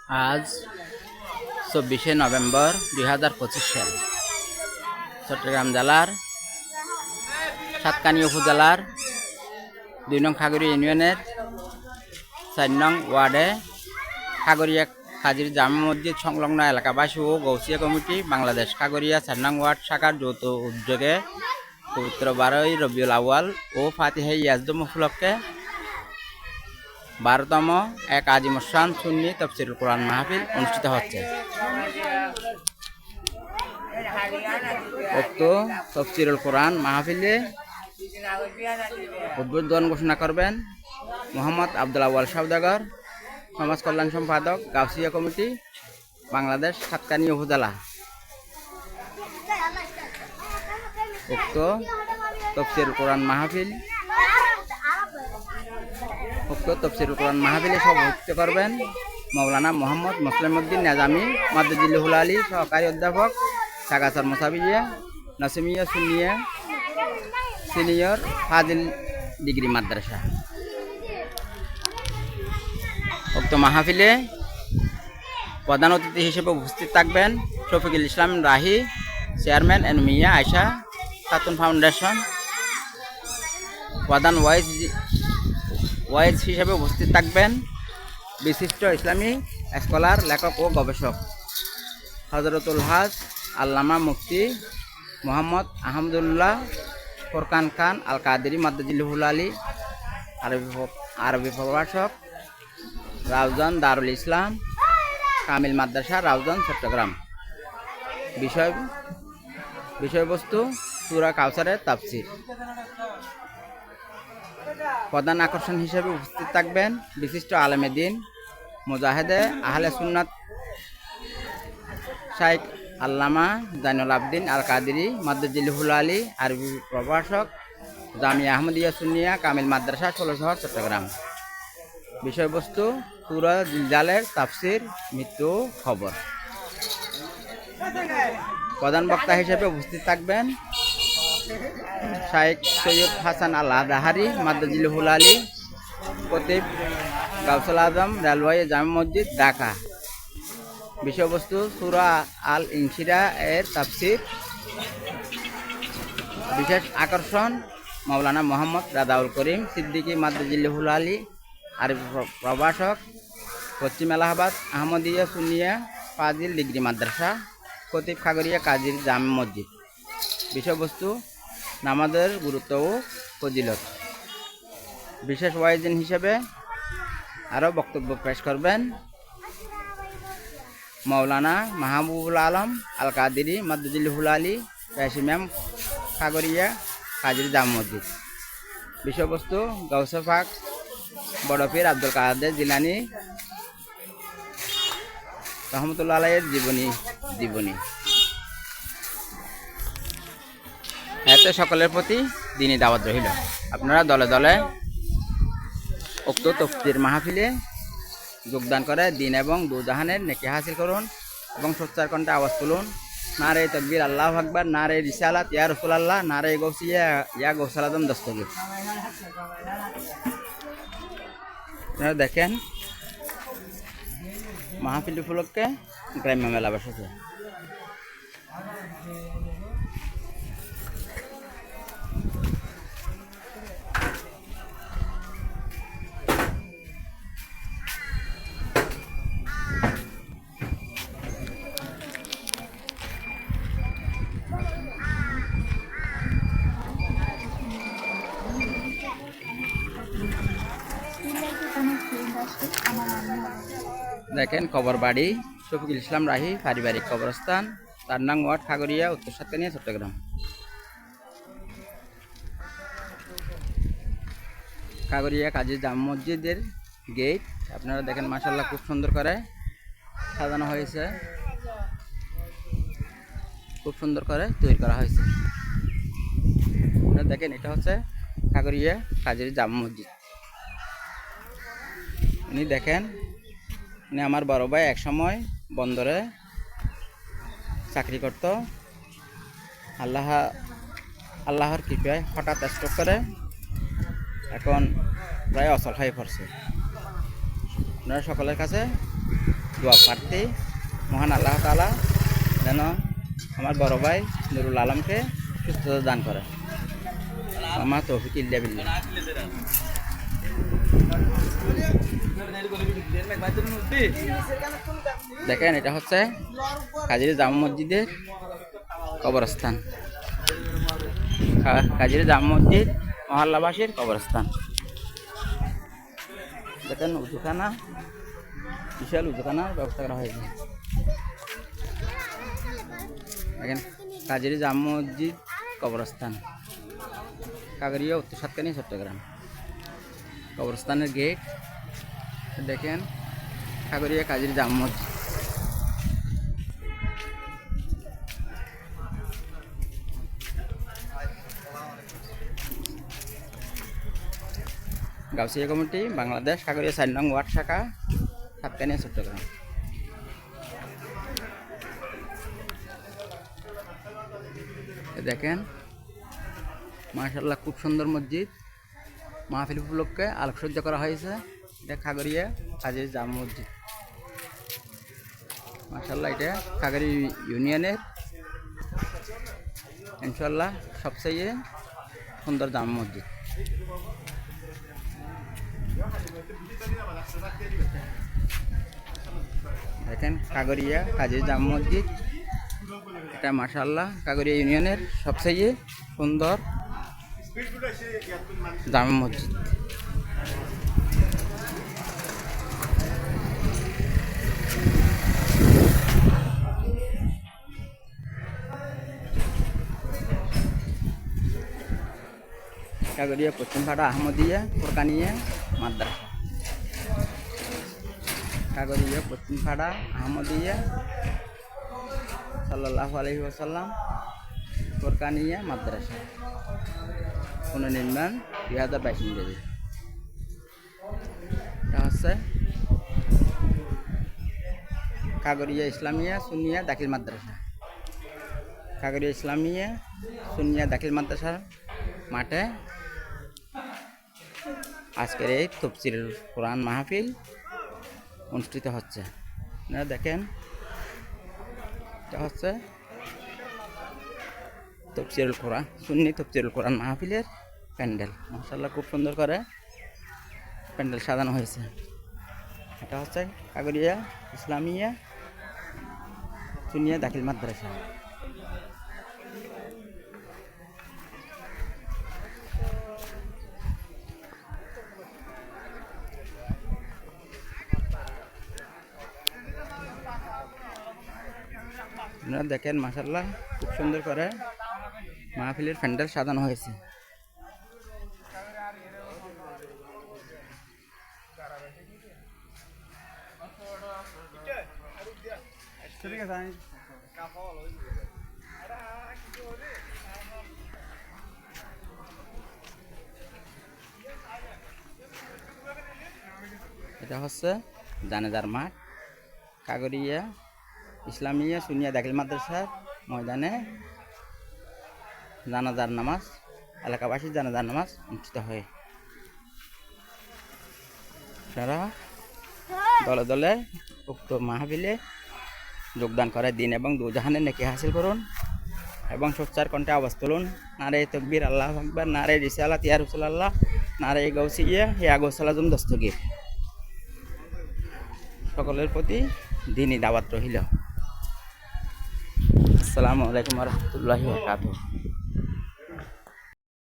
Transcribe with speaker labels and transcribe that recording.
Speaker 1: আজ 24শে নভেম্বর 2025 সাল চট্টগ্রাম জেলার সাতকানিয়া উপজেলার 2 নং খাগড়িয়া ইউনিয়নের 4 নং ওয়ার্ডে খাগড়িয়া কাজীর জামে মসজিদ সংলগ্ন এলাকাবাসী ও গৌসিয়া কমিটি বাংলাদেশ খাগড়িয়া 4 নং ওয়ার্ড শাখার যৌথ উদ্যোগে পবিত্র 12ই রবিউল আউয়াল ও ফাতিহা ইয়াজদুম উপলক্ষে 12তম এক আজিমুসান সুন্নি তাফসীরুল কোরআন মাহফিল অনুষ্ঠিত হচ্ছে। উক্ত তাফসীরুল কোরআন মাহফিলে উদ্বোধন ঘোষণা করবেন মোহাম্মদ আব্দুল আউয়াল সওদাগর, সমাজ কল্যাণ সম্পাদক, গাউসিয়া কমিটি, বাংলাদেশ সাতকানিয়া উপজেলা। উক্ত তাফসীরুল কোরআন মাহফিলে সভাপতিত্ব করবেন মাওলানা মোহাম্মদ মুসলিমউদ্দিন নেজামি, মাদ্দুল আলী সহকারী অধ্যাপক, সাগাসার মোসাবিয়া নাসিমিয়া সুন্নিয়া সিনিয়র ফাজিল ডিগ্রি মাদ্রাসা। উক্ত মাহফিলে প্রধান অতিথি হিসেবে উপস্থিত থাকবেন শফিকুল ইসলাম রাহি, চেয়ারম্যান এন মিয়া আয়শা খাতুন ফাউন্ডেশন। প্রধান ওয়াইজ হিসেবে উপস্থিত থাকবেন বিশিষ্ট ইসলামী স্কলার, লেখক ও গবেষক হযরতুল হাজ আল্লামা মুফতি মোহাম্মদ আহমদুল্লাহ ফোরকান খান আল কাদেরী মাদ্দুল আলী, আরবি প্রভাষক, রাউজান দারুল ইসলাম কামিল মাদ্রাসা, রাউজান, চট্টগ্রাম। বিষয়বস্তু সূরা কাউসারের তাফসীর। প্রধান আকর্ষণ হিসেবে উপস্থিত থাকবেন বিশিষ্ট আলেমে দ্বীন, মুজাহিদে আহলে সুন্নাত শাইখ আল্লামা জাইনুল আবদিন আল কাদেরী মাদ্দুল আলী, আরবি প্রভাষক, জামিয়া আহমদিয়া সুন্নিয়া কামিল মাদ্রাসা, 16 শহর, চট্টগ্রাম। বিষয়বস্তু সূরা জিলজালের তাফসীর, মৃত্যু, খবর। প্রধান বক্তা হিসেবে উপস্থিত থাকবেন শাইখ সৈয়দ হাসান আল আদাহারি মাদ্দুল আলী, খতিব গাউসুল আজম, রেলওয়ে জামে মসজিদ, ঢাকা। বিষয়বস্তু সূরা আল ইনশিরা এর তাফসীর। বিশেষ আকর্ষণ মাওলানা মোহাম্মদ রাদাউল করিম সিদ্দিকী মাদ্দুল আলী, আরবি প্রভাষক, পশ্চিম এলাহাবাদ আহমদিয়া সুন্নিয়া ফাজিল ডিগ্রি মাদ্রাসা, খতিব খাগড়িয়া কাজীর জামে মসজিদ। বিষয়বস্তু নামাজের গুরুত্ব ও ফজিলত। বিশেষ ওয়াইজিন হিসেবে আরও বক্তব্য পেশ করবেন মাওলানা মাহবুবুল আলম আল কাদেরী মাদ্দুল আলী, পেশ ইমাম, খাগড়িয়া কাজীর জামে মসজিদ। বিষয়বস্তু গাউসে পাক বড় পীর আব্দুল কাদের জিলানী রহমতুল্লাহ আলাইহির জীবনী। এতে সকলের প্রতি দিনী দাওয়াত রহিল। আপনারা দলে দলে উক্ত তাফসীর মাহফিলে যোগদান করে দিন এবং দুজাহানের নেকি হাসিল করুন এবং সোচ্চার কণ্ঠে আওয়াজ তুলুন নারে তাকবীর, আল্লাহু আকবার, নারে রিসালাত ইয়া রাসূলুল্লাহ, নারে গাউসিয়া ইয়া গাউসুল আজম দস্তগীর। আপনারা দেখেন মাহফিল উপলক্ষে গ্রাম্য মেলা বসেছে। দেখেন কবর বাড়ি শফিকুল ইসলাম রাহি পারিবারিক কবরস্থান, 4 নং ওয়ার্ড, খাগড়িয়া, উত্তর সাতকানিয়া, চট্টগ্রাম। খাগড়িয়া কাজী জামে মসজিদের গেট আপনারা দেখেন মাশাআল্লাহ খুব সুন্দর করে সাজানো হয়েছে, খুব সুন্দর করে তৈরি করা হয়েছে। আপনারা দেখেন এটা হচ্ছে খাগড়িয়া কাজী জামে মসজিদ। উনি দেখেন উনি আমার বড় ভাই, এক সময় বন্দরে চাকরি করত। আল্লাহর কৃপায় হঠাৎ স্ট্রোক করে এখন প্রায় অচল হয়ে পড়ছে। আপনারা সকলের কাছে দোয়া প্রার্থী মহান আল্লাহ তাআলা যেন আমার বড় ভাই নুরুল আলমকে সুস্থতা দান করে। আমার তৌফিক ইল্লা বিল্লাহ। দেখেন এটা হচ্ছে কাজী জামা মসজিদের কবরস্থান, কাজী জামা মসজিদ মহল্লাবাসীর কবরস্থান। দেখেন উজুখানা, বিশাল উজুখানার ব্যবস্থা করা হয়েছে। দেখেন কাজী জামা মসজিদ কবরস্থান, কাগরিয়া, উত্তর সাতকানি, চট্টগ্রাম। কবরস্থানের গেট দেখেন, কাগরিয়া কাজী জামা মসজিদ। গাউসিয়া কমিটি, বাংলাদেশ, কাগরিয়া 4 নং ওয়ার্ড শাখা, সাতকানিয়া, চট্টগ্রাম। দেখেন মাশাআল্লাহ খুব সুন্দর মসজিদ। মাহফিল উপলক্ষে আলোকসজ্জা করা হয়েছে। এটা কাগরিয়া কাজী জামা মসজিদ। মাশাআল্লাহ এটা কাগরি ইউনিয়নের ইনশাআল্লাহ সবচেয়ে সুন্দর জামা মসজিদ। দেখেন কাগরিয়া কাজী জামা মসজিদ, এটা মাশাআল্লাহ কাগরিয়া ইউনিয়নের সবচেয়ে সুন্দর জামা মসজিদ। কাগরিয়া পশ্চিমপাড়া আহমদিয়া ফুরকানিয়া মাদ্রাসা, কাগরিয়া পশ্চিমপাড়া আহমদিয়া সাল্লাল্লাহু আলাইহি ওয়াসাল্লাম ফুরকানিয়া মাদ্রাসা, পুনর্নির্মাণ 2022 ইংরেজি। এটা হচ্ছে কাগরিয়া ইসলামিয়া সুন্নিয়া দাখিল মাদ্রাসা, কাগরিয়া ইসলামিয়া সুন্নিয়া দাখিল মাদ্রাসার মাঠে আজকের এই তাফসীরুল কোরআন মাহফিল অনুষ্ঠিত হচ্ছে। আপনারা দেখেন এটা হচ্ছে তাফসীরুল কোরআন, সুন্নি তাফসীরুল কোরআন মাহফিলের প্যান্ডেল। মাশাআল্লাহ খুব সুন্দর করে প্যান্ডেল সাজানো হয়েছে। এটা হচ্ছে কাগরিয়া ইসলামিয়া সুন্নিয়া দাখিল মাদ্রাসা। আপনারা দেখেন মাশাআল্লাহ খুব সুন্দর করে মাহফিলের প্যান্ডেল সাজানো হয়েছে। এটা হচ্ছে জানেজার মাঠ, কাগরিয়া ইসলামিয়া সুন্নিয়া দাখিল মাদ্রাসার ময়দানে জানাজার নামাজ, এলাকাবাসীর জানাজার নামাজ অনুষ্ঠিত হয়। তারা দলে দলে উক্ত মাহফিলে যোগদান করে দিন এবং দুজাহানের নেকি হাসিল করুন এবং সোচ্চার কণ্ঠে আওয়াজ তুলুন, নারে তাকবীর, আল্লাহু আকবার, নারে রিসালাত ইয়া রাসূলুল্লাহ, নারে গাউসিয়া ইয়া গাউসালাজম দস্তগীর। সকলের প্রতি দিনই দাওয়াত রহিল। আসসালামু আলাইকুম ওয়া রাহমাতুল্লাহি ওয়া বারাকাতুহু।